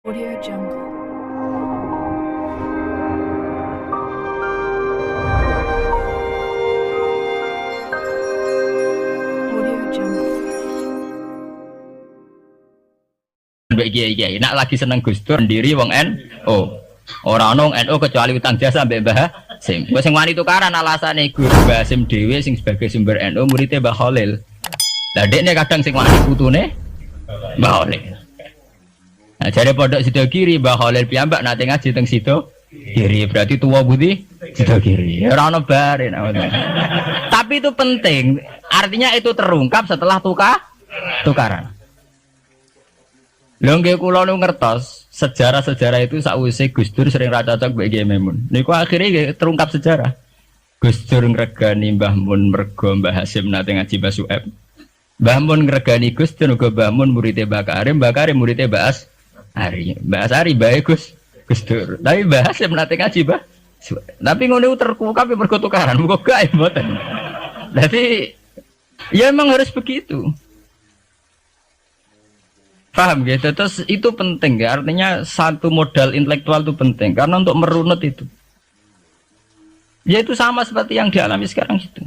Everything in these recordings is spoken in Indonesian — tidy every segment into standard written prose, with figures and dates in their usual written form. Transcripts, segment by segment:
Audio Jungle. Audio Jungle. Mbak kiai nak lagi seneng Gus Dur sendiri wong NU. Ora ono NU kecuali utang jasa mbek Mbah Hasim. Wes sing wani tukaran alasane Gus Mbah Hasim dhewe sing sebagai sumber NU muridé Mbah Khalil. Lah dekne kadang sing wani putune Mbah Khalil. Nah, jare pondok Sido Kiri Mbah Khalil piyambak nate ngaji teng Sido Kiri, berarti tua budi Sido Kiri. Ora ono bare. Tapi itu penting, artinya itu terungkap setelah tukaran. Lho nggih kula nu ngertos sejarah-sejarah itu sakwise Gus Dur sering ra cocok mbek Kiai Maimun. Niku akhire nggih terungkap sejarah. Gus Dur ngregani Mbah Mun mergo Mbah Hasim nate ngaji Mbah Sueb. Mbah Mun ngregani Gus Dur uga Mbah Mun muridé Mbah Karim muridé Mbah Asari. Mbah Asari bae Gus Dur. Tapi Mbah Hasim nate ngaji Mbah Sueb. Tapi ngono terungkap mergo tukaran, muga gae mboten. Dadi ya emang harus begitu. Paham gitu, terus itu penting ya, artinya satu modal intelektual itu penting karena untuk merunut itu ya itu sama seperti yang dialami sekarang itu.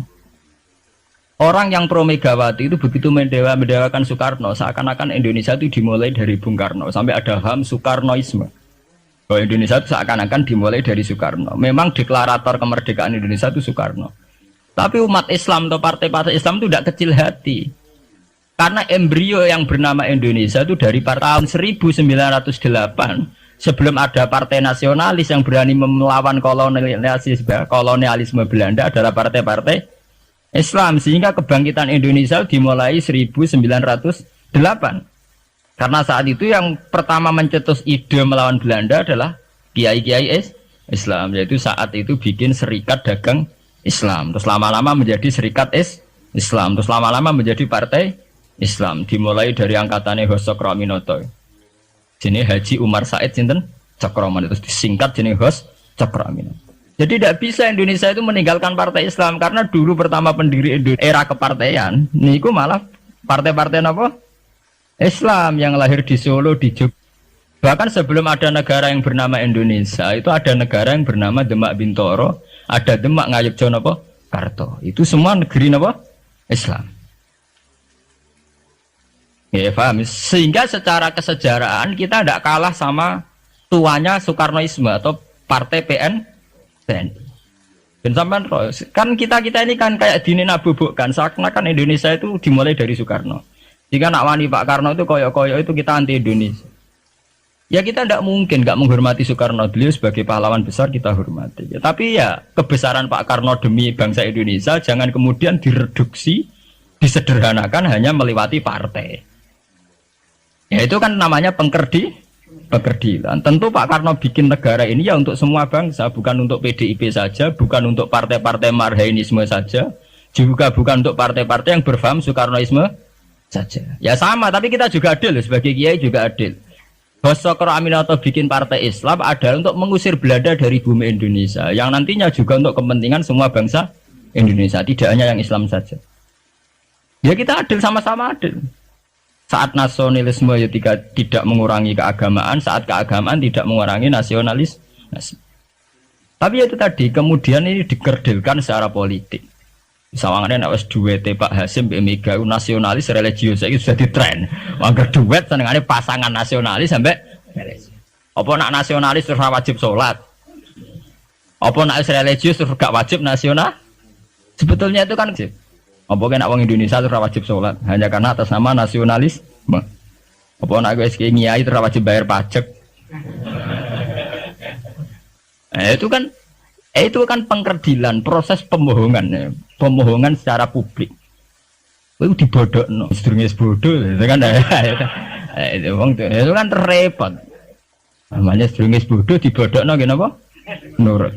Orang yang pro Megawati itu begitu mendewakan Soekarno, seakan-akan Indonesia itu dimulai dari Bung Karno, sampai ada ham Soekarnoisme bahwa Indonesia itu seakan-akan dimulai dari Soekarno. Memang deklarator kemerdekaan Indonesia itu Soekarno, tapi umat Islam atau partai-partai Islam itu tidak kecil hati. Karena embrio yang bernama Indonesia itu dari tahun 1908 sebelum ada partai nasionalis yang berani melawan kolonialisme Belanda adalah partai-partai Islam, sehingga kebangkitan Indonesia dimulai 1908. Karena saat itu yang pertama mencetus ide melawan Belanda adalah kiai-kiai Islam, yaitu saat itu bikin serikat dagang Islam, terus lama-lama menjadi serikat Islam, terus lama-lama menjadi partai Islam, dimulai dari angkatannya Hos Cokroaminoto. Jenis Haji Umar Said sinten Cokroaminoto, itu disingkat jenis Hos Cokroaminoto. Jadi tidak bisa Indonesia itu meninggalkan partai Islam, karena dulu pertama pendiri era kepartaian niku malah partai-partai apa? Islam yang lahir di Solo, di Jogja. Bahkan sebelum ada negara yang bernama Indonesia, itu ada negara yang bernama Demak Bintoro, ada Demak Ngayogyakarta apa? Karto. Itu semua negeri apa? Islam. Ya paham, sehingga secara kesejarahan kita tidak kalah sama tuanya Soekarnoisme atau partai PNI. Dan sampai kan kita ini kan kayak dinabubukkan seakan-akan Indonesia itu dimulai dari Soekarno. Jika nak wani Pak Karno itu koyok-koyok itu kita anti Indonesia. Ya kita tidak mungkin nggak menghormati Soekarno, beliau sebagai pahlawan besar kita hormati. Ya, tapi ya kebesaran Pak Karno demi bangsa Indonesia jangan kemudian direduksi, disederhanakan hanya melewati partai. Ya itu kan namanya pengkerdilan. Tentu Pak Karno bikin negara ini ya untuk semua bangsa, bukan untuk PDIP saja, bukan untuk partai-partai marhainisme saja, juga bukan untuk partai-partai yang berfaham Soekarnoisme saja. Ya sama, tapi kita juga adil, sebagai kiai juga adil. Hos Cokroaminoto bikin partai Islam adalah untuk mengusir Belanda dari bumi Indonesia, yang nantinya juga untuk kepentingan semua bangsa Indonesia, tidak hanya yang Islam saja. Ya kita adil, sama-sama adil. Saat nasionalisme ya tidak mengurangi keagamaan, saat keagamaan tidak mengurangi nasionalis. Tapi itu tadi kemudian ini dikerdilkan secara politik. Sawangannya nak wis duwete Pak Hasim mbek Mega nasionalis religius iki sudah ditren. Angger duet senengane pasangan nasionalis sampai apa nak nasionalis terus wajib sholat. Apa nak religius terus gak wajib nasional? Sebetulnya itu kan apa kena wong Indonesia terus wajib sholat hanya karena atas nama nasionalisme. Apa nak guys kiai terus wajib bayar pajak. Itu kan pengkerdilan, proses pembohongan secara publik. Itu dibodokno, sedurunge bodoh, itu kan itu kan repot. Namanya sedurunge bodoh dibodokno ngene apa? Nurut.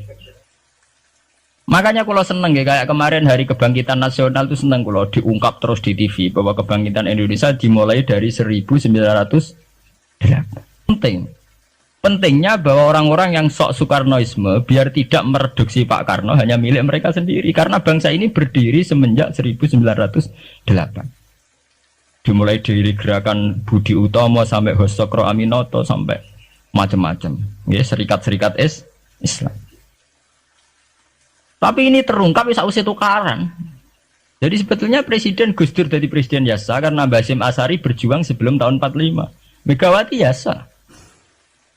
Makanya kalau seneng ya, kayak kemarin Hari Kebangkitan Nasional itu seneng kalau diungkap terus di TV bahwa kebangkitan Indonesia dimulai dari 1908. Pentingnya bahwa orang-orang yang sok Soekarnoisme biar tidak mereduksi Pak Karno hanya milik mereka sendiri, karena bangsa ini berdiri semenjak 1908. Dimulai dari gerakan Budi Utomo sampai Hos Cokroaminoto sampai macam-macam. Ya, serikat-serikat Islam. Tapi ini terungkap bisa usai tukaran. Jadi sebetulnya Presiden Gus Dur jadi Presiden Yasa karena Basim Asari berjuang sebelum tahun 45. Megawati Yasa.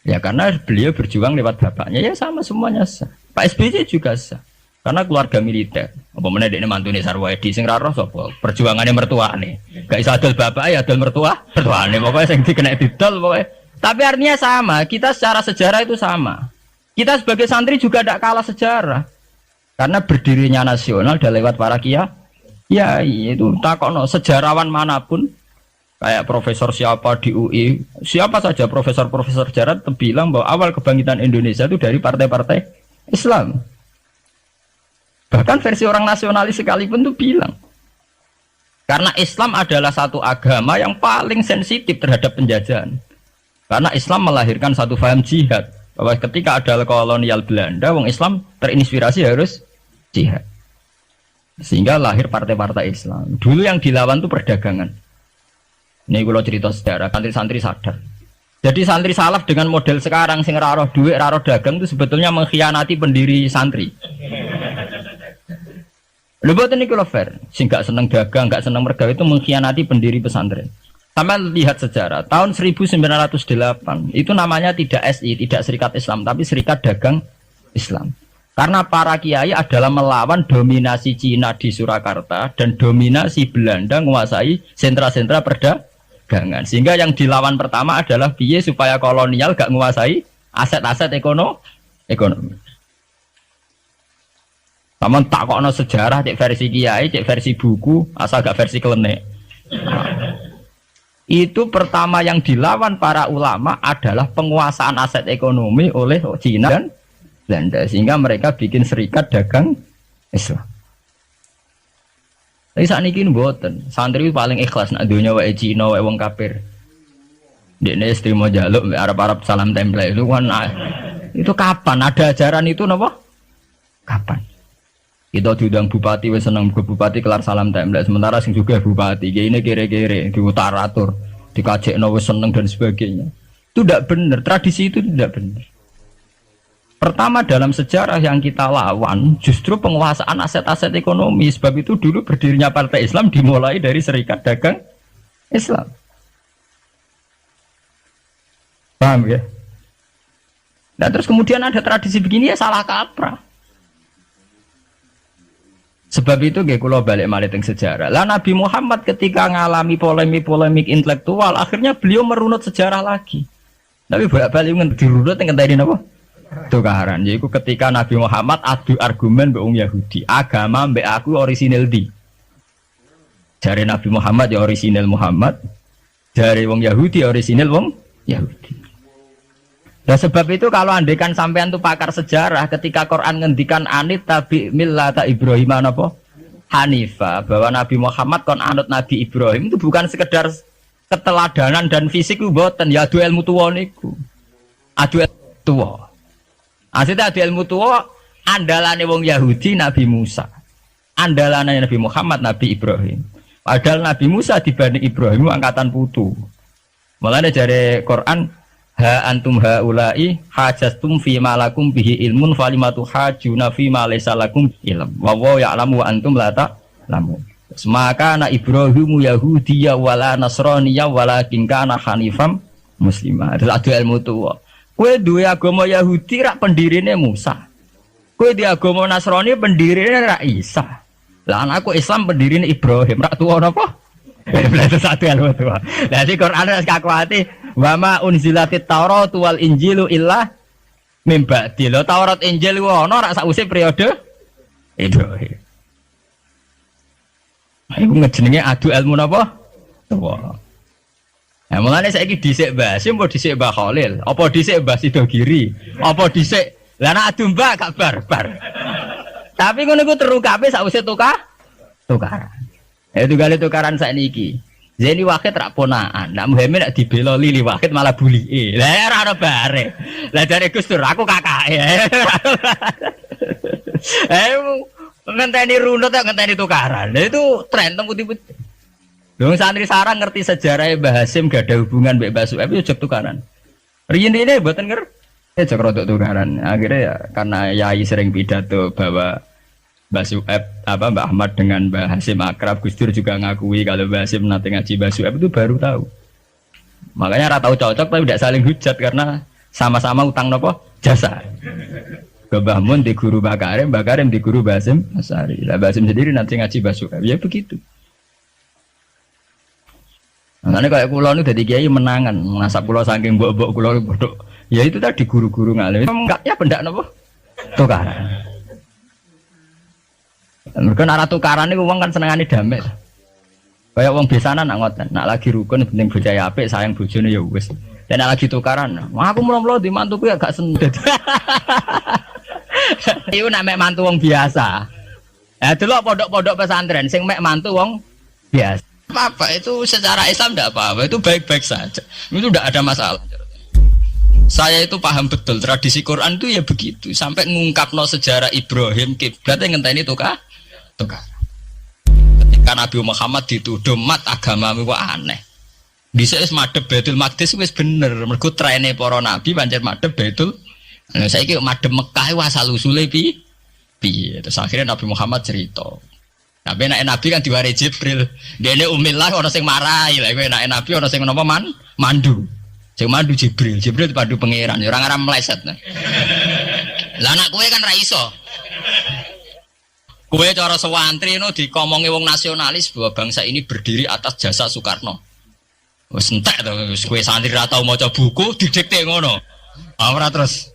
Ya karena beliau berjuang lewat bapaknya, ya sama semuanya sah. Pak SBY juga sah. Karena keluarga militer. Apa meneh dekne mantune Sarwedi sing ra roh sapa? Perjuangannya mertuane. Gak iso adol bapak ya adol mertuane. Pokoke sing dikena didol pokoke. Tapi artinya sama, kita secara sejarah itu sama. Kita sebagai santri juga tidak kalah sejarah. Karena berdirinya nasional udah lewat para ya itu takokno sejarawan manapun kayak profesor siapa di UI, siapa saja profesor-profesor sejarah bilang bahwa awal kebangkitan Indonesia itu dari partai-partai Islam. Bahkan versi orang nasionalis sekalipun tuh bilang karena Islam adalah satu agama yang paling sensitif terhadap penjajahan. Karena Islam melahirkan satu paham jihad bahwa ketika ada kolonial Belanda, wong Islam terinspirasi harus jihad. Sehingga lahir partai-partai Islam. Dulu yang dilawan itu perdagangan. Ini kalau cerita sejarah, santri-santri sadar. Jadi santri salaf dengan model sekarang sing raroh duit, raroh dagang itu sebetulnya mengkhianati pendiri santri. Lho boten niku lho fair. Sing gak seneng dagang, gak seneng mergawe itu mengkhianati pendiri pesantren. Sama lihat sejarah, tahun 1908 itu namanya tidak SI, tidak Serikat Islam, tapi Serikat Dagang Islam. Karena para kiai adalah melawan dominasi Cina di Surakarta dan dominasi Belanda menguasai sentra-sentra perdagangan. Sehingga yang dilawan pertama adalah piye supaya kolonial gak menguasai aset-aset ekonomi. Namun tak kokno sejarah cek versi kiai, cek versi buku, asal gak versi klenek. Itu pertama yang dilawan para ulama adalah penguasaan aset ekonomi oleh Cina dan Belanda, sehingga mereka bikin Serikat Dagang Islam. Tapi saat ini mboten, santri paling ikhlas nak dunia wae Cina wae wong kafir. Dekne istrimo jaluk Arab-Arab salam template itu kan itu kapan ada ajaran itu napa? Kapan? Kita diundang bupati wis seneng bupati kelar salam template sementara sing juga bupati ini kere-kere diutaratur, dikajekno wis seneng dan sebagainya. Itu tidak benar, tradisi itu tidak benar. Pertama dalam sejarah yang kita lawan justru penguasaan aset-aset ekonomi. Sebab itu dulu berdirinya Partai Islam dimulai dari Serikat Dagang Islam. Paham ya? Nah terus kemudian ada tradisi begini ya salah kaprah. Sebab itu kalau balik malih teng sejarah. Lah Nabi Muhammad ketika ngalami polemik intelektual akhirnya beliau merunut sejarah lagi. Tapi balik dirunut ngenteni napa? Tukaran, yaitu ketika Nabi Muhammad adu argumen mbek wong Yahudi, agama mbek aku orisinil di. Jare Nabi Muhammad ya orisinil Muhammad, jare wong Yahudi orisinil wong Yahudi. Nah sebab itu kalau andekan sampean tuh pakar sejarah, ketika Quran ngendikan anit tabi millata Ibrahim apa? Hanifah, bahwa Nabi Muhammad kon anut Nabi Ibrahim itu bukan sekedar keteladanan dan fisik ku mboten, ya adu ilmu tuwa niku. Adu tuwa. Asite adu ilmu tuwa andalane wong Yahudi Nabi Musa. Andalane Nabi Muhammad Nabi Ibrahim. Padahal Nabi Musa dibanding Ibrahim angkatan putu. Mulane jare Quran ha antum haula'i hajastum fi ma lakum bihi ilmun falimatu hajuna fi ma laysa lakum ilm. Wa wa ya'lamu wa antum la ta'lamun. Maka na Ibrahimu Yahudiyya wala Nasraniyya walakin kana hanifam muslimah. Terus adu ilmu tuwa. Kowe duwe agama Yahudi rak pendirine Musa. Kowe di agama Nasrani pendirine rak Isa. Lah anakku Islam pendirine Ibrahim rak tuwa napa? Berarti satu ilmu tuwa. Lah di Quran wis kakuati wa ma unzilatit Taurat wal Injilu illa mim ba'di. Lho Taurat Injil ku ana rak sakwise periode Ibrahim. Iku ngejenenge adu ilmu napa? Tuwa. Nah, mulane saiki dhisik Basim apa dhisik Mbah Khalil? Apa dhisik Mbah Sidogiri? Apa dhisik lah nek adu Mbah gak barbar. Tapi ngono iku terukape sakwise tukaran. Itu kali tukaran sakniki. Zeni Wahid rak ponaan. Nak Muhammad nak dibela Lili Wahid malah bulike. Lah ora ono bare. Lah jare Gus Dur aku kakake. Ngenteni runut kok ngenteni tukaran. Lah itu tren teng putih-putih. Dong santri sarang ngerti sejarah Mbah Hasim gak ada hubungan mbek Mbah Suhaib yo tukaran. Riyen ini buatan cek rodok tukaran. Akhirnya ya karena Yai sering pidato bahwa Mbak Sueb, Mbak Ahmad dengan Mbak Hasim akrab, Gus Dur juga ngakui kalau Mbak Hasim nanti ngaji Mbak Sueb itu baru tahu. Makanya rata tahu cocok tapi tidak saling hujat karena sama-sama utang nopo jasa. Mbah Mun di guru Mbak Karim di guru Mbak Hasim Asari. Lah Mbak Hasim sendiri nanti ngaji Mbak Sueb. Ya begitu. Makanya kayak pulau itu dari kiai menangan, masa pulau saking mbok-mbok pulau bodoh. Ya itu tadi guru-guru ngalim. Enggaknya pendak nopo tukaran. Mereka arah tukaran itu uang kan senengane damai. Kayak uang biasanya nak ngoten, nak lagi rukun penting bojaya apik sayang bojone ya wis. Dan nak lagi tukaran, wah aku mulo-mulo di mantuku ya gak sendet. Iku nak mek mantu wong biasa. Delok pondok-pondok pesantren sing mek mantu wong biasa. Apa itu secara Islam tidak apa-apa, itu baik-baik saja. Itu tidak ada masalah. Saya itu paham betul tradisi Quran itu ya begitu. Sampai ngungkapno sejarah Ibrahim kiblat yang ngenteni tukar. Ketika Nabi Muhammad dituduh mat agamamu kok aneh. Bisa wis madhep Baitul Maqdis wis bener. Mergo trene para nabi pancen madhep Baitul. Nah, saiki madhep Mekah wae asal usule piye. Terus akhirnya Nabi Muhammad cerita. Tapi Nabi kan diwari Jibril. Dene umillah ana sing marahi. Lah kowe Nabi ana sing napa mandu. Sing mandu Jibril. Jibril dipandu pangeran. Ya ora ngaram meleset. Lah anak kowe kan ra iso. Kowe cara sewantri no dikomongi wong nasionalis bahwa bangsa ini berdiri atas jasa Soekarno. Wis entek to kowe santri ra tau maca buku didikte ngono. Ora terus.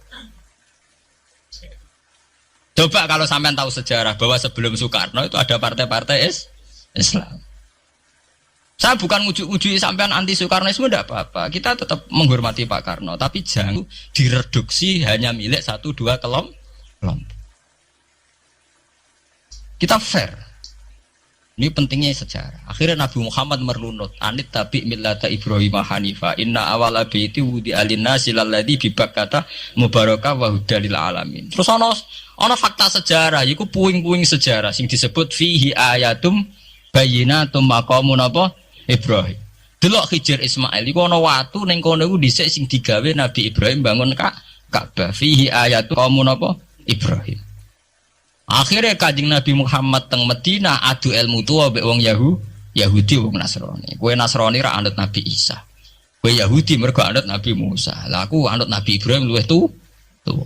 Coba kalau sampean tahu sejarah bahwa sebelum Soekarno itu ada partai-partai Islam. Saya bukan uji sampean anti Soekarnoisme tidak apa-apa. Kita tetap menghormati Pak Karno, tapi jangan direduksi hanya milik 1-2 kelompok. Kita fair. Ini pentingnya sejarah. Akhirnya Nabi Muhammad merunut anit tabi millata Ibrahim Hanifa inna awala baiti wudi alinnasi lalladzi bi Bakkata mubarakah wa hudalil alamin. Terus ana fakta sejarah iku puing-puing sejarah sing disebut fihi ayatum bayyinatum maqamun apa Ibrahim. Delok Khidir Ismail iku ana watu ning kono iku dhisik sing digawe Nabi Ibrahim bangun Ka'bah fihi ayatum maqamun apa Ibrahim. Akhirnya Kanjeng Nabi Muhammad teng Medina adu ilmu tua mbek wong Yahudi wong Nasrani. Kowe Nasrani ra anut Nabi Isa. Kowe Yahudi mergo anut Nabi Musa. Lah aku anut Nabi Ibrahim luwih tuwa.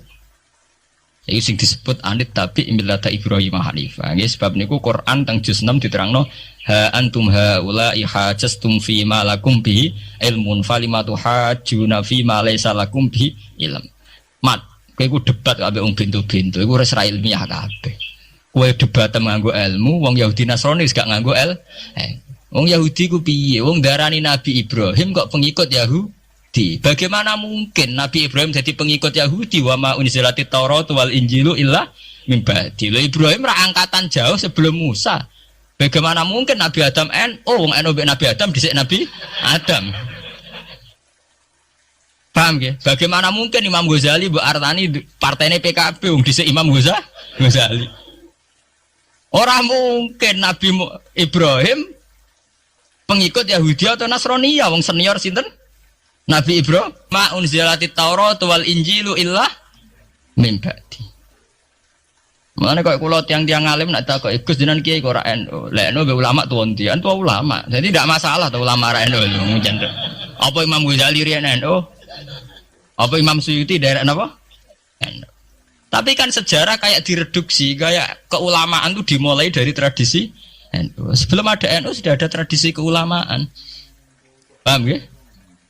Iki sing disebut anit tabi millata Ibrahim Hanifah. Nggih sebab niku Quran teng juz 6 diterangno ha antum haula ihajastum fi ma lakum bi ilmun falimatu hajuna fi ma laysa lakum bi ilm. Mat kowe debat kabeh wong bintu-bintu iku wis ra ilmiah kabeh. Kowe debat nganggo ilmu, wong Yahudi Nasrani wis gak nganggo wong Yahudi ku piye? Wong darani Nabi Ibrahim kok pengikut Yahudi. Bagaimana mungkin Nabi Ibrahim jadi pengikut Yahudi wa ma unzilatit Taurat wal Injilu illa min ba'di. Ibrahim ra angkatan jauh sebelum Musa. Bagaimana mungkin Nabi Adam wong Nabi Adam dhisik Nabi Adam. Paham ya? Bagaimana mungkin Imam Ghazali Mbok Artani partainya PKB wong dhisik Imam Ghazali. Orang mungkin Nabi Ibrahim pengikut Yahudi atau Nasrani ya wong senior sinten? Nabi Ibrahim ma unzilatit Taurat wal Injilu illa min ba'di. Mana kok kula tiang-tiang alim nak takok Gus jenengan kiai kok ora NU. Lek NU be ulama tuwon tian tua ulama. Jadi tidak masalah tuh ulama ra NU lho. Apa Imam Ghazali riyen NU? Apa Imam Suyuti daerah apa? Tapi kan sejarah kayak direduksi, kayak keulamaan itu dimulai dari tradisi NU. Sebelum ada NU sudah ada tradisi keulamaan. Paham ya?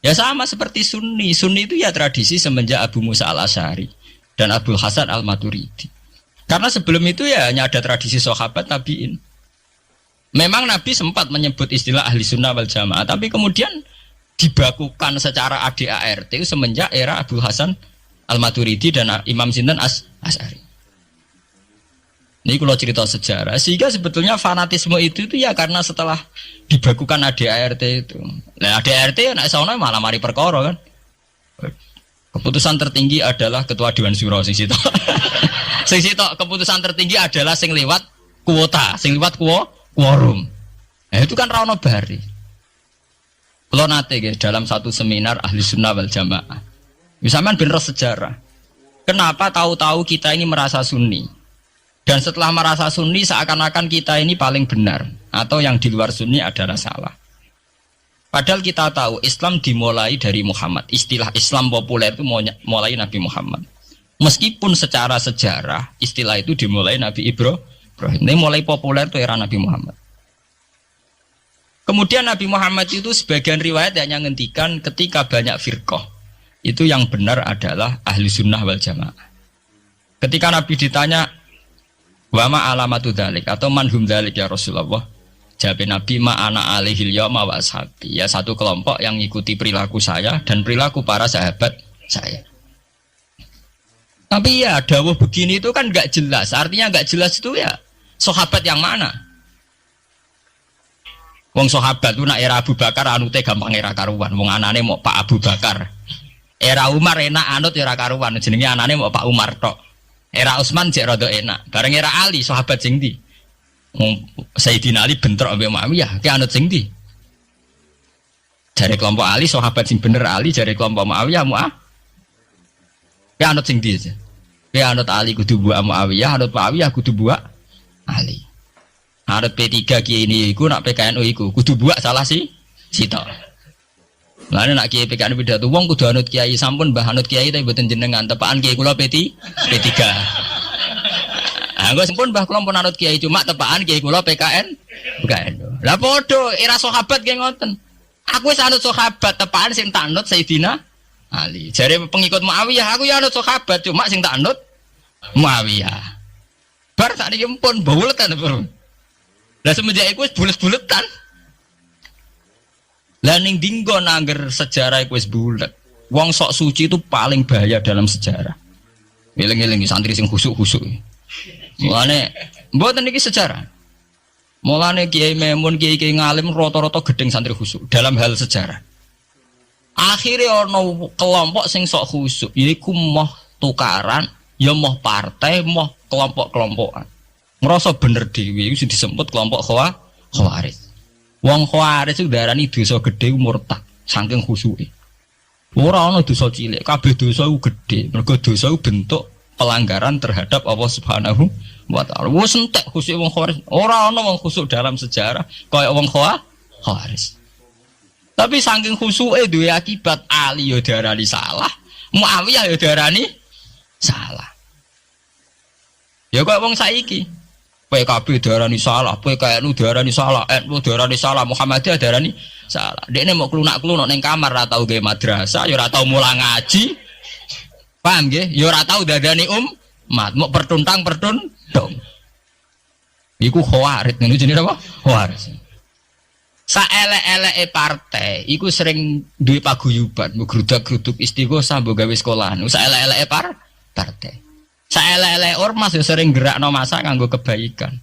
Ya sama seperti Sunni. Sunni itu ya tradisi semenjak Abu Musa al-Asy'ari dan Abdul Hasan al-Maturidi. Karena sebelum itu ya hanya ada tradisi sahabat tabi'in. Memang Nabi sempat menyebut istilah ahli sunnah wal jamaah, tapi kemudian dibakukan secara ADART semenjak era Abdul Hasan Al-Maturidi dan Imam Sinten Asy'ari. Ini kalau cerita sejarah, sehingga sebetulnya fanatisme itu ya karena setelah dibakukan ADART itu. Nah ADART ya nak sauna malah mari perkara kan. Keputusan tertinggi adalah Ketua Dewan Syuro sing sitok. Sing sitok keputusan tertinggi adalah sing liwat kuota, sing liwat quorum. Nah itu kan ra ono bari. Kalau nanti dalam satu seminar ahli sunnah wal jamaah Misalkan bener sejarah. Kenapa tahu-tahu kita ini merasa sunni? Dan setelah merasa sunni seakan-akan kita ini paling benar. Atau yang di luar sunni adalah salah. Padahal kita tahu Islam dimulai dari Muhammad. Istilah Islam populer itu mulai Nabi Muhammad. Meskipun secara sejarah istilah itu dimulai Nabi Ibrahim. Ini mulai populer itu era Nabi Muhammad. Kemudian Nabi Muhammad itu sebagian riwayat hanya ngendikan ketika banyak firqah. Itu yang benar adalah ahli sunnah wal jamaah. Ketika Nabi ditanya, wama alamatu dzalik atau manhum dzalik ya Rasulullah, jawab Nabi ma ana alaihil yauma wa ashabi. Ya satu kelompok yang mengikuti perilaku saya dan perilaku para sahabat saya. Tapi ya dawuh begini itu kan nggak jelas. Artinya nggak jelas itu ya sahabat yang mana? Wong sahabat itu nak era Abu Bakar anute gampang era karuan. Wong anane mau Pak Abu Bakar. Era Umar enak anut era karuan. Jenenge anane mau Pak Umar tok. Era Utsman jek rada enak. Bareng era Ali sahabat sing ndi? Sayyidina Ali bentrok ambek Muawiyah, ki anut sing ndi? Jare kelompok Ali sahabat sing bener Ali, jare kelompok Muawiyah ki anut sing ndi? Ki anut Ali kudu buak Muawiyah, anut Muawiyah kudu buak Ali. Anut P3 ki ini iku nak PKNU iku kudu buak salah si sitok. Lane nak kiai PKN pidato wong kudu anut kiai sampun mbah anut kiai tapi mboten jenengan tepaan kiai kula P3. Anggo sampun mbah kula pun anut kiai cuma tepaan kiai kula PKN. Lah padha era sahabat ki ngoten. Aku wis anut sahabat tepaan sing tak anut Sayyidina Ali. Jare pengikut Muawiyah aku ya anut sahabat cuma sing tak anut Muawiyah. Bar sakniki pun buletan, Bro. Lah semenjak iku wis bulet-buletan. Lah ning dinggo nangger sejarah iku wis bulet. Wong sok suci itu paling bahaya dalam sejarah. Eling-eling santri sing khusuk-khusuk. Mulane mboten iki sejarah. Mulane Kiai Memun, Kiai ngalim rata-rata gedeng santri khusuk dalam hal sejarah. Akhirnya ono kelompok sing sok khusuk, yaiku moh tukaran, ya moh partai, moh kelompok-kelompokan. Ngerasa bener dhewe iku disebut kelompok Khawarij. Wong Khawarij itu darani dosa gedhe murtad saking khusuke. Ora ana dosa cilik, kabeh dosa iku gedhe. Mergo dosa iku bentuk pelanggaran terhadap Allah Subhanahu wa taala. Wes entek khusuk wong Khawarij. Ora ana wong khusuk dalam sejarah kaya wong Khawarij. Tapi saking khusuke duwe akibat Ali ya darani salah, Muawiyah ya darani salah. Ya kaya wong saiki. PKB darani salah, PKNU darani salah, NU darani salah, Muhammadiyah darani salah. Dekne mau klunak-klunuk ning kamar ora tau gawe madrasah, ya ora tau mulang ngaji. Paham nggih? Ya ora tau dadani umat, mau pertuntang-pertuntung. Iku Khawarij, ngene jenenge apa? Khawarij. Saelek-eleke partai iku sering duwe paguyuban, mbok grudak-gruduk istighosah mbok gawe sekolahan. Saelek-eleke partai. Saelek-elek ormas ya sering gerakno masa kanggo kebaikan.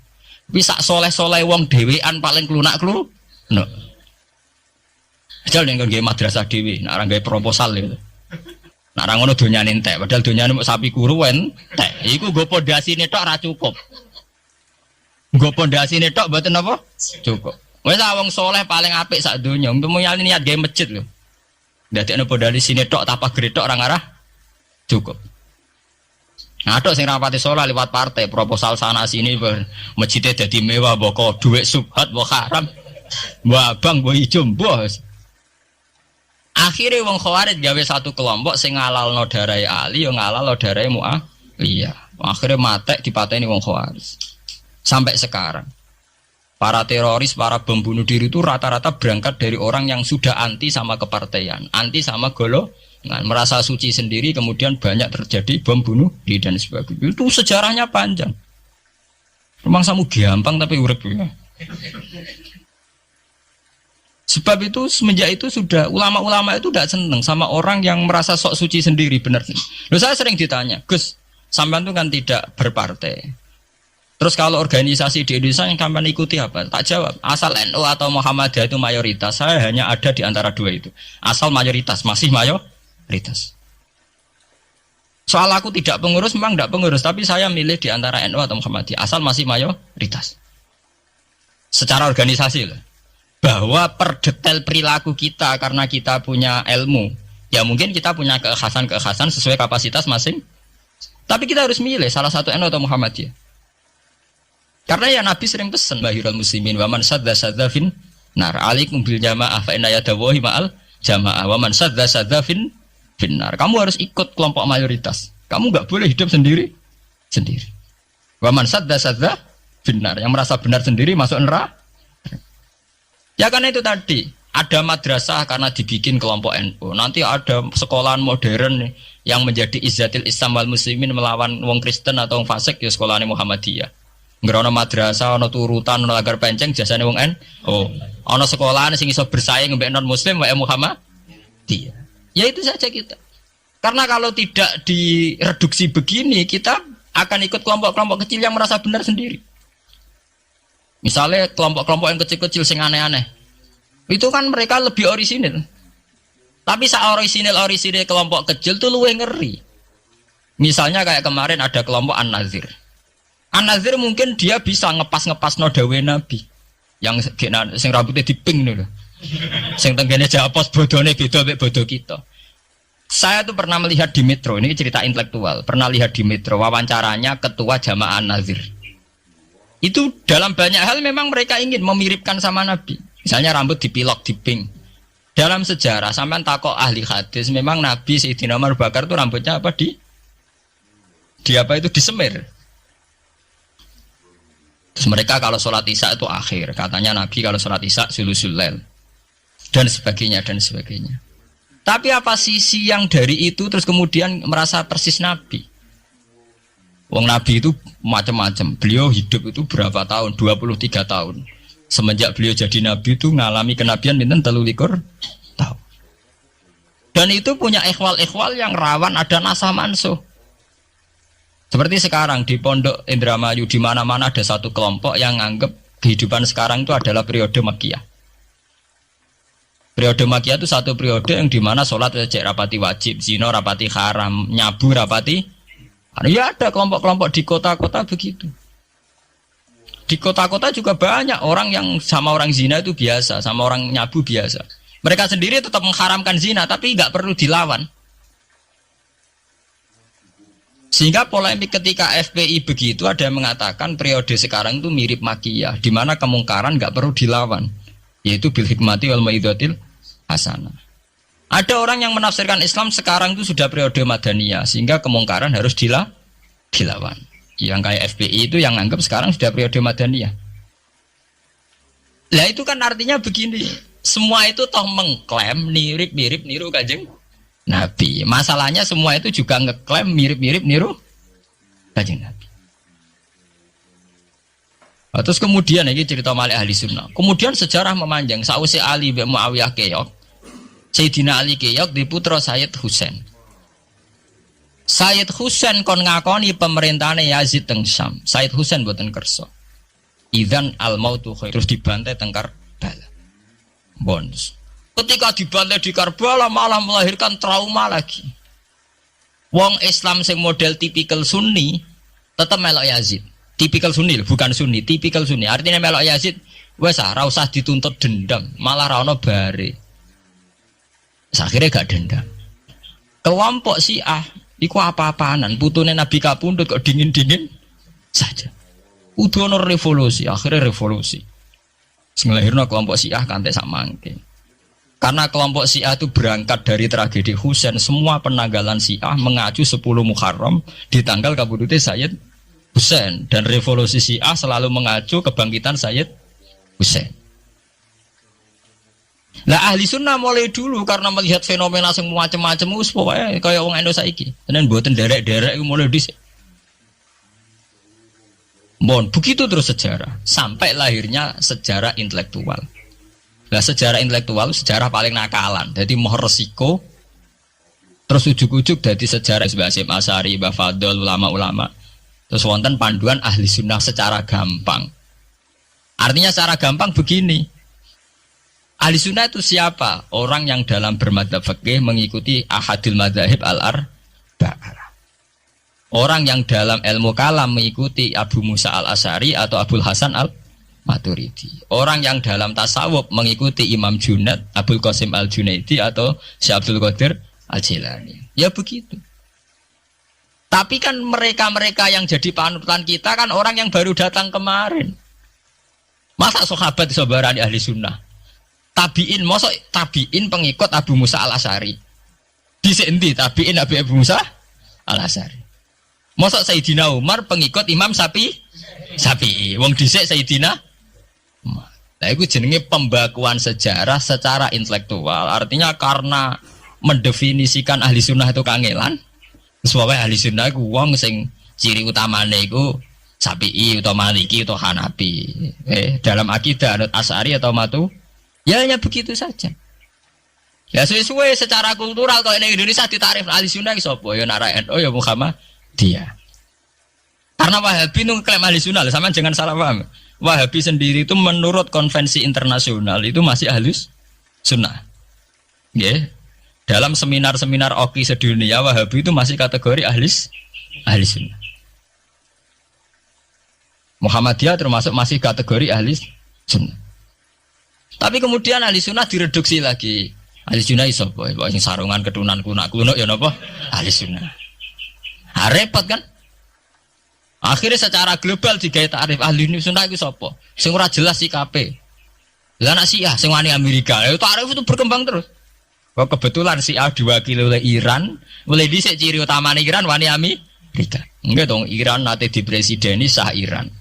Tapi sak soleh-soleh wong dhewean paling klunak-klunuk. Jal ning nggo madrasah dhewe, nek ora gawe proposal gitu. Nek ora ngono donyane entek, padahal donyane mung sapi kuru entek. Iku nggo pondasine tok ora cukup. Nggo pondasine tok mboten apa? Cukup. Wis wong soleh paling apik sak donya, umpama niat gawe masjid lho. Ndadekno pondasine tok tapak gretok ora ngarah cukup. Adok sing rapati sholat lewat partai proposal sana sini masjidnya jadi mewah boko duit subhat boko haram bang boh ijo bos. Akhirnya wong Khawarij gawe satu kelompok sing ngalalno darai Ali yo ngalalno darai Muawiyah. Akhirnya matek dipateni wong Khawarij. Sampai sekarang para teroris, para bom bunuh diri itu rata-rata berangkat dari orang yang sudah anti sama kepartaian, anti sama merasa suci sendiri, kemudian banyak terjadi bom bunuh diri dan sebagainya. Itu sejarahnya panjang. Memang samu gampang tapi urip ya. Sebab itu semenjak itu sudah ulama-ulama itu tidak senang sama orang yang merasa sok suci sendiri, benar. Loh, saya sering ditanya, Gus, sampean itu kan tidak berpartai. Terus kalau organisasi di Indonesia yang sampean ikuti apa? Tak jawab. Asal NU atau Muhammadiyah itu mayoritas, saya hanya ada di antara dua itu. Asal mayoritas, masih mayoritas. Soal aku tidak pengurus, memang tidak pengurus, tapi saya milih di antara NU atau Muhammadiyah. Asal masih mayoritas. Secara organisasi lah. Bahwa per detail perilaku kita karena kita punya ilmu Ya mungkin kita punya keekhasan sesuai kapasitas masing. Tapi kita harus milih salah satu NU atau Muhammadiyah. Karena ya Nabi sering pesan bahirul muslimin wa man sadza fin nar alaikum bil jamaah fa inna yadawahi ma'al jamaah wa man sadza fin nar. Kamu harus ikut kelompok mayoritas. Kamu enggak boleh hidup sendiri. Wa man sadza fin nar, yang merasa benar sendiri masuk neraka. Ya karena itu tadi ada madrasah karena dibikin kelompok NU. Nanti ada sekolahan modern nih, yang menjadi izzatil Islam wal muslimin melawan wong Kristen atau wong fasik ya sekolahane Muhammadiyah. Ngerono madrasah ana turutan ana agar penceng jasane wong NU. Ana sekolahan sing iso bersaing mbek non muslim wae Muhammadiyah. Ya itu saja kita. Karena kalau tidak direduksi begini kita akan ikut kelompok-kelompok kecil yang merasa benar sendiri. Misalnya kelompok-kelompok yang kecil-kecil sing aneh-aneh. Itu kan mereka lebih orisinil. Tapi orisinil kelompok kecil tuh luwih ngeri. Misalnya kayak kemarin ada kelompok An-Nazir. An-Nazir mungkin dia bisa ngepas no dawe Nabi. Yang sing rambutnya diping nih loh. Sing tenggene japos bodone beda mek bodo kita. Saya tuh pernah melihat di Metro, ini cerita intelektual. Pernah lihat di Metro wawancaranya ketua Jamaah An-Nazir. Itu dalam banyak hal memang mereka ingin memiripkan sama Nabi. Misalnya rambut dipilok, diping. Dalam sejarah, sampean takok ahli hadis, memang Nabi Sayyidina Umar Bakar itu rambutnya apa di apa itu disemir. Terus mereka kalau sholat isya itu akhir. Katanya Nabi kalau sholat isya sulusul lail. Dan sebagainya, dan sebagainya. Tapi apa sisi yang dari itu terus kemudian merasa persis Nabi? Wong Nabi itu macam-macam. Beliau hidup itu berapa tahun? 23 tahun. Semenjak beliau jadi Nabi itu ngalami kenabian binten 33 tahun. Dan itu punya ikhwal-ikhwal yang rawan ada nasah mansuh. Seperti sekarang di Pondok Indramayu di mana-mana ada satu kelompok yang anggap kehidupan sekarang itu adalah periode Makkiyah. Periode Makkiyah itu satu periode yang dimana sholat cek rapati wajib, zina rapati haram, nyabu rapati. Ya ada kelompok-kelompok di kota-kota begitu. Di kota-kota juga banyak orang yang sama orang zina itu biasa, sama orang nyabu biasa. Mereka sendiri tetap mengharamkan zina, tapi nggak perlu dilawan. Sehingga polemik ketika FPI begitu ada yang mengatakan periode sekarang itu mirip Makkiyah, di mana kemungkaran nggak perlu dilawan, yaitu bil hikmati wal mau'izatil hasanah. Ada orang yang menafsirkan Islam sekarang itu sudah periode Madaniyah, sehingga kemungkaran harus dilawan. Yang kayak FPI itu yang anggap sekarang sudah periode Madaniyah. Lah itu kan artinya begini, semua itu toh mengklaim mirip-mirip niru Kanjeng Nabi. Masalahnya semua itu juga ngeklaim mirip-mirip niru Kanjeng Nabi. Nah, terus kemudian ini cerita Malik Ahli Sunnah. Kemudian sejarah memanjang. Sausi Ali bin Muawiyah keok, Sayyidina Ali keok di putra Sayyid Husain. Sayyid Husain kon ngakoni pemerintahane Yazid teng Syam. Sayyid Husain mboten kersa. Idzan al mautu khair. Terus dibantai teng Karbala. Bonus. Ketika dibantai di Karbala malah melahirkan trauma lagi. Wong Islam sing model tipikal Sunni tetap melok Yazid. Tipikal Sunni bukan Sunni, tipikal Sunni. Artinya melok Yazid wes ora usah dituntut dendam, malah ra ono bare. Akhirnya gak dendam. Kelompok Syiah iku apa-apaanan, putune Nabi kapundhut kok dingin-dingin saja. Udah ono revolusi, akhirnya revolusi. Ngelahirno kelompok Syiah kanthi sak mangke. Karena kelompok Syiah itu berangkat dari tragedi Husain, semua penanggalan Syiah mengacu 10 Muharram di tanggal kabudute Sayyid Husain, dan revolusi Syiah selalu mengacu kebangkitan Sayyid Husain. Lah ahli sunnah mulai dulu karena melihat fenomena sing macam-macam wis pokoke kaya wong Indonesia saiki. Tenan mboten derek-derek iku mulai dhisik. Bon, begitu terus sejarah sampai lahirnya sejarah intelektual. Lah sejarah intelektual sejarah paling nakalan. Jadi moh resiko terus ujuk-ujuk dadi sejarah Mbah Hasyim Asy'ari, Mbah Fadl, ulama-ulama. Terus wonten panduan ahli sunnah secara gampang. Artinya secara gampang begini. Ahli sunnah itu siapa? Orang yang dalam bermadzhab fikih mengikuti ahadil madzahib al-arba'ah. Orang yang dalam ilmu kalam mengikuti Abu Musa al-Asy'ari atau Abul Hasan al-Maturidi. Orang yang dalam tasawuf mengikuti Imam Junaid, Abul Qasim al-Junaidi atau Syekh Abdul Qadir Al-Jilani. Ya begitu. Tapi kan mereka-mereka yang jadi panutan kita kan orang yang baru datang kemarin. Masa sahabat disobarani ahli sunnah? Tabiin, mosok tabiin pengikut Abu Musa al-Asy'ari. Dhisik endi tabiin Abu Musa al-Asy'ari? Mosok Sayyidina Umar pengikut Imam Syafi'i. Wong dhisik Sayyidina Umar. Nah, itu jenenge pembakuan sejarah secara intelektual. Artinya karena mendefinisikan ahli sunnah itu kangelan. Sebabnya ahli sunnah itu wong sing ciri utamanya itu Syafi'i atau Maliki atau Hanafi. Dalam akidah anut Asy'ari atau Matu, ya hanya begitu saja. Ya sesuai secara kultural kalau di Indonesia ditarif ahli sunnah itu apa? Ya Nara NU ya Muhammadiyah. Karena Wahabi itu klaim ahli sunnah, sama jangan salah paham. Wahabi sendiri itu menurut konvensi internasional itu masih ahli sunnah. Ya. Dalam seminar-seminar OKI sedunia Wahabi itu masih kategori ahli sunnah. Muhammadiyah termasuk masih kategori ahli sunnah. Tapi kemudian ahli sunnah direduksi lagi. Ahli sunnah iso apa? Sing sarungan ketunan kuno ya napa? Ahli sunnah. Ha repot kan? Akhirnya secara global digawe takrif ahli sunnah itu sapa? Sing ora jelas sikape. Lah nek Syiah sing wani Amerika, takrif itu berkembang terus. Kok kebetulan Syiah diwakili oleh Iran, oleh dhisik ciri utamane Iran wani Amerika. Enggak dong, Iran nate dipresideni sah Iran.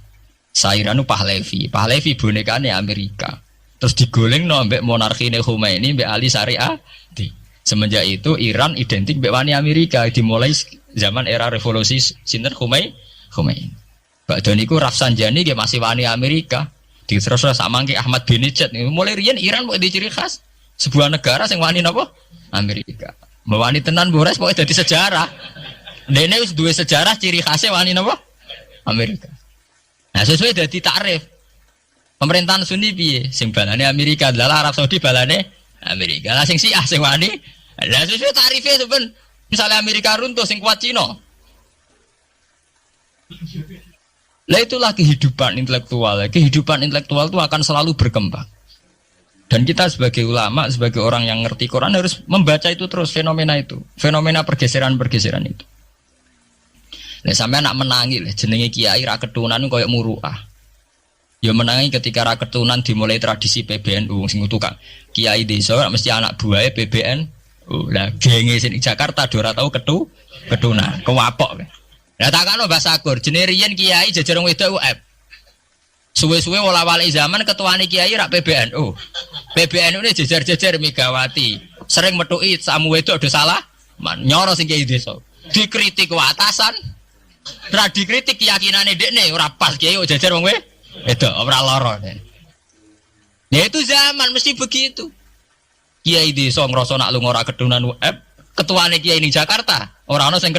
Sah Iran itu Pahlavi. Pahlavi bonekane Amerika. Terus digolengno mbek monarkine Khomeini mbek Ali Syariati. Semenjak itu Iran identik mbek wani Amerika dimulai zaman era revolusi sinten Khomeini. Bakdo niku Rafsanjani dia masih wani Amerika. Diterus samangke Ahmad Benejat mulai riyen Iran kok diciri khas sebuah negara sing wani napa? Amerika. Mewani tenan Bores pokoke dadi sejarah. Dene wis duwe sejarah ciri khasnya wani napa? Amerika. Nah, sesuai dadi takrif. Pemerintahan Sunni piye? Sing balane Amerika, lha Arab Saudi balane Amerika. Lah sing Syiah sing wani. Lah sesuai tarife itu ben misalnya Amerika runtuh sing kuat Cina. Lah itulah kehidupan intelektual. Kehidupan intelektual itu akan selalu berkembang. Dan kita sebagai ulama, sebagai orang yang ngerti Quran harus membaca itu terus fenomena itu, fenomena pergeseran-pergeseran itu. Lah sampai anak menangi lah jenenge kiai ra ketunan koyo muruah. Ya menangi ketika ra ketunan dimulai tradisi PBNU sing tukang kiai desa mesti anak buahe PBNU. Lah genge sing Jakarta do ora tau ketunan, kewapok. Lah takano Mbah Sakur, jenenge riyen kiai jejer wong wedok UF. Suwe-suwe wala-wali zaman ketuane kiai rak PBNU. PBNU ini jejer-jejer Megawati. Sering metuki samu wedok do salah, nyoro sing kiai desa. Dikritik ku atasan. Ra dikritik keyakinane dekne ora pas kiai jejer wong wedok ora lara. Ya itu zaman mesti begitu. Kiai desa ngrasa nak lunga ora ketunan UF, ketuane kiai ning Jakarta ora ana sing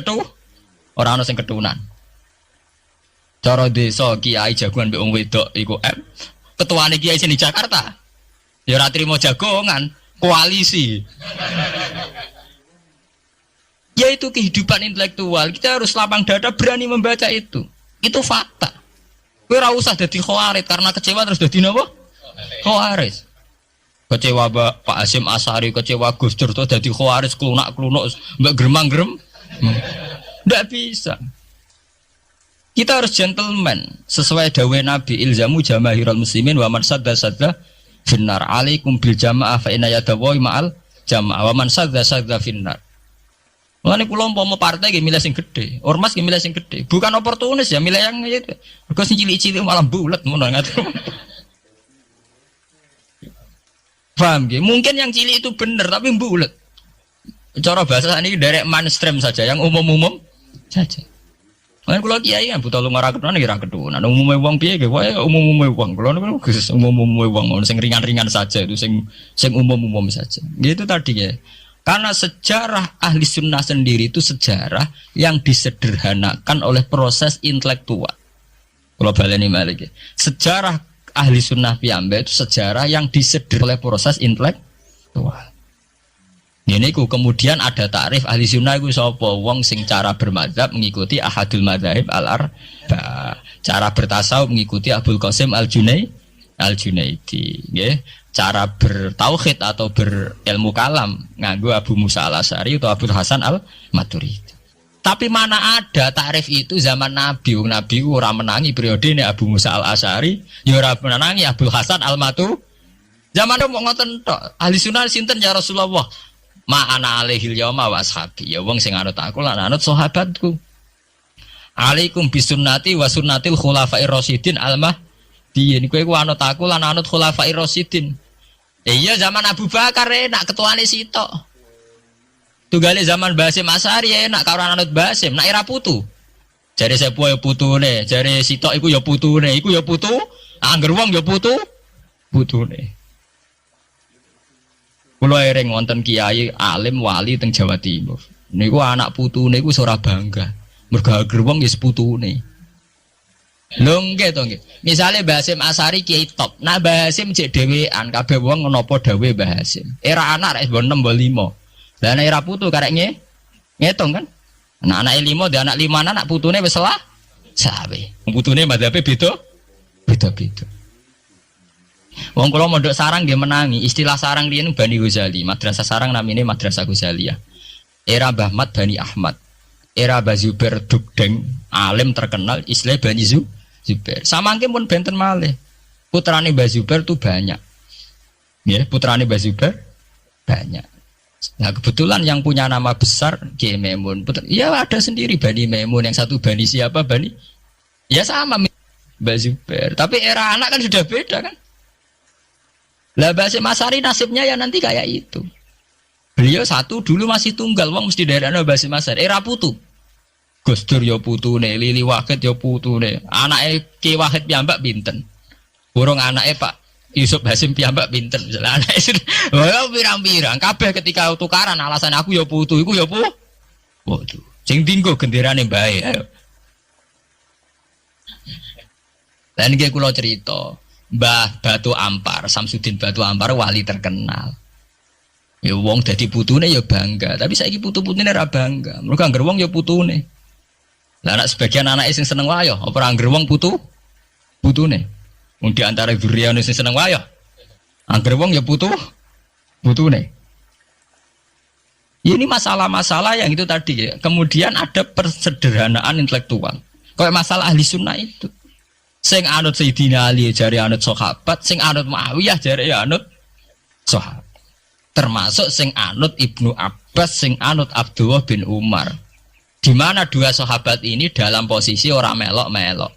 ora ana sing ketunan. Cara desa kiai jagoan mbek wong wedok iku ketuane kiai sing di Jakarta. Ya ora trimo jagongan, koalisi. Ya itu kehidupan intelektual. Kita harus lapang dada berani membaca itu. Itu fakta. Kowe ora usah dadi khawarit karena kecewa terus dadi napa? Khawarit. Kecewa Pak Hasyim Asy'ari, kecewa Gus Dur terus dadi khawarit klunak-klunuk mbek gremang-grem. Ndak bisa. Kita harus gentleman sesuai dawuh Nabi ilzamu jamaahirul muslimin wa man sadda finnar alaikum bil jamaah fa inna yadawi ma'al jamaah wa man sadda finnar. Mulane kula umpama partai nggih milih sing gedhe, ormas nggih milih sing gedhe. Bukan oportunis ya milih yang itu. Mergo sing cilik-cilik malah bulet ngono ngatur. Paham nggih? Mungkin yang cilik itu benar tapi bulet. Cara bahasa ini derek mainstream saja, yang umum-umum saja. Kan kula kiai kan buta lunga ra ketunan ya ra ketunan. Umume wong piye ge wae umume wong. Kula niku Gus umume wong sing ringan-ringan saja itu sing umum-umum saja. Gitu tadi ya. Karena sejarah ahli sunnah sendiri itu sejarah yang disederhanakan oleh proses intelektual. Kula baleni malih. Sejarah ahli sunnah piyambak itu sejarah yang disederhanakan oleh proses intelektual. Ini kemudian ada takrif ahli sunnah itu sapa wong sing cara bermadzhab mengikuti ahadul madzhab al-arba, cara bertasawuf mengikuti Abul Qasim al-Junaidi, Al-Junaidi, nggih. Cara bertauhid atau berilmu kalam nganggo Abu Musa Al-Asy'ari atau Abu Hasan Al-Maturidi. Tapi mana ada takrif itu zaman Nabi? Nabi ora menangi periode ini Abu Musa Al-Asy'ari, ya ora menangi Abu Hasan Al-Maturidi. Zaman itu mau ngoten tok. Ahli sunnah sinten ya Rasulullah? Ma ana alaihil yauma wa ashabi. Ya wong sing anut aku lan anut sahabatku. Alaikum bisunnati wa sunnatil khulafair rasyidin al-mahdiyyin. Kowe ku anut aku lan anut khulafair rasyidin. Iya zaman Abu Bakar enak ketuane sitok. Tunggale zaman Basim Asy'ari enak karo anut Basim, nak era putu. Jare sepuh ya putune, jare sitok iku ya putune, iku ya putu, angger wong ya putune. Kula ereng wonten kiai alim wali teng Jawa Timur. Niku anak putune iku ora bangga. Mergo angger wong ya seputune. Lho nggih to nggih. Misale Basim Asy'ari kiai top. Nah Basim cek dhewean kabeh wong napa dawuhe Basim. Era anak rek 6 5. Lah nek era putu karek ngitung kan. Nah anake 5 dhe anak 5 anak putune wis salah. Sawe. Putune madhabe beda. Wong kula mondok sarang nggih menangi. Istilah sarang riyen Bani Ghazali. Madrasah sarang namine Madrasah Ghazaliyah. Era Mbah Ahmad Bani Ahmad. Era Mbah Zubair Dugdeng, alim terkenal istilah Bani Zubair. Samangke pun benten malih. Putrane Mbah Zubair tuh banyak. Ya, putrane Mbah Zubair banyak. Nah, kebetulan yang punya nama besar Kiai Maimun. Ya ada sendiri Bani Maimun, yang satu Bani siapa? Bani. Ya sama Mbah Zubair. Tapi era anak kan sudah beda kan? Lah Basim Asy'ari nasibnya ya nanti kayak itu. Beliau satu dulu masih tunggal, wong mesti daerahnya Basim Asy'ari. Era putu. Gus Dur ya putune, Lili Wahid ya putune. Anake Ki Wahid piyambak pinten? Burung anake Pak Yusuf Hasim piyambak pinten? Misalnya anake wah pirang-pirang kabeh ketika tukaran alasan aku ya putu, iku ya putu. Sing dinggo genderane bae. Lan iki kula cerita, Mbah Batu Ampar, Samsudin Batu Ampar wali terkenal. Ya wong dadi putune ya bangga, tapi saiki putu-putune ora bangga. Mergo angger wong ya putune. Lah anak sebagian anak sing seneng wayo, apa ora angger wong putune. Wong di antara dzurriyane sing seneng wayo. Angger wong ya putune. Ini masalah-masalah yang itu tadi ya. Kemudian ada persederhanaan intelektual. Kayak masalah ahli sunnah itu. Sing anut Sayyidina Ali jare anut sahabat, sing anut Muawiyah jare ya anut sahabat. Termasuk sing anut Ibnu Abbas, sing anut Abdullah bin Umar. Di mana dua sahabat ini dalam posisi orang melok-melok.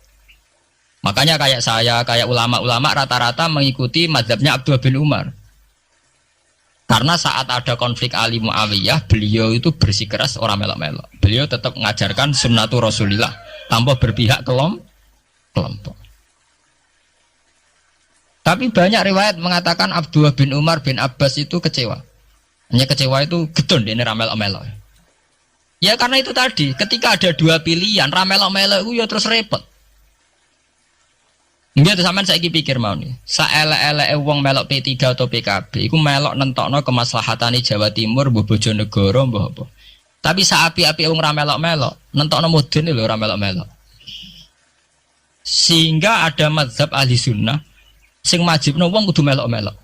Makanya kayak saya, kayak ulama-ulama rata-rata mengikuti mazhabnya Abdullah bin Umar. Karena saat ada konflik Ali Muawiyah, beliau itu bersikeras orang melok-melok. Beliau tetap mengajarkan sunnatul Rasulillah tanpa berpihak kelompok. Tapi banyak riwayat mengatakan Abdullah bin Umar bin Abbas itu kecewa. Hanya kecewa itu gedon dia melok-melok. Ya karena itu tadi, ketika ada dua pilihan, ramelok-melok itu ya terus repot. Nggih sampean saiki pikir mau nih. Saelek-eleke wong melok P3 atau PKB iku melok nentokno kemaslahatane Jawa Timur, mbah Bojonegoro, mbah apa. Tapi saapi-api wong ra melok-melok, nentokno mudun lho ra melok-melok. Sehingga ada mazhab ahli sunnah sing majibno wong kudu melok-melok.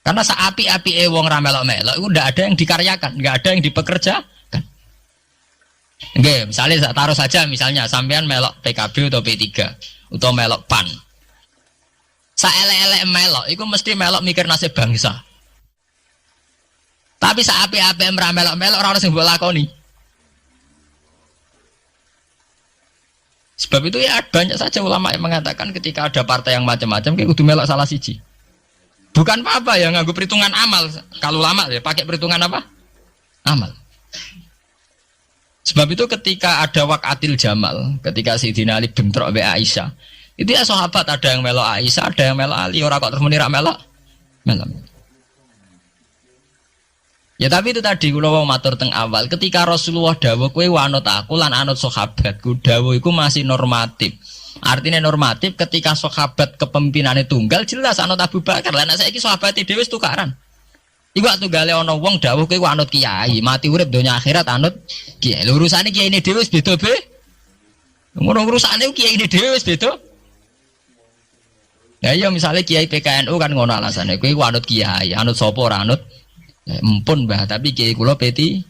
Karena saapi-api wong ra melok-melok iku ndak ada yang dikaryakan, nggak ada yang dipekerjakan. Oke, misalnya taruh saja misalnya sampean melok PKB atau P3 atau melok PAN. Saelek-elek melok, itu mesti melok mikir nasib bangsa. Tapi saapi-api ora melok-melok ora sing mbok lakoni. Sebab itu ya banyak saja ulama yang mengatakan ketika ada partai yang macam-macam kayak kudu melok salah siji. Bukan apa-apa ya nganggo perhitungan amal. Kalau ulama ya pakai perhitungan apa? Amal. Sebab itu ketika ada waqatil Jamal, ketika Sayyidina Ali bentrok be Aisyah, itu ya sahabat ada yang melok Aisyah, ada yang melok Ali, orang kok terus muni ra melok. Ya tapi itu tadi kula wau matur teng awal, ketika Rasulullah dawuh kowe anut aku lan anut sahabatku, dawuh iku masih normatif. Artinya normatif ketika sahabat kepemimpinannya tunggal jelas anut Abu Bakar. Lah nek saiki sahabate dhewe wis tukaran. Iku waktu gale ana wong dawuh kowe anut kiai, mati urip donya akhirat anut kiai. Lho urusane kiai ini dhewe wis beda be. Ngono urusane kiai ini dhewe wis beda. Ya iya misalnya Kiai PKNU kan ngono alasannya, kowe ku anut kiai, anut sapa ora anut. Ya, empun Mbah, tapi Kiai kula P3.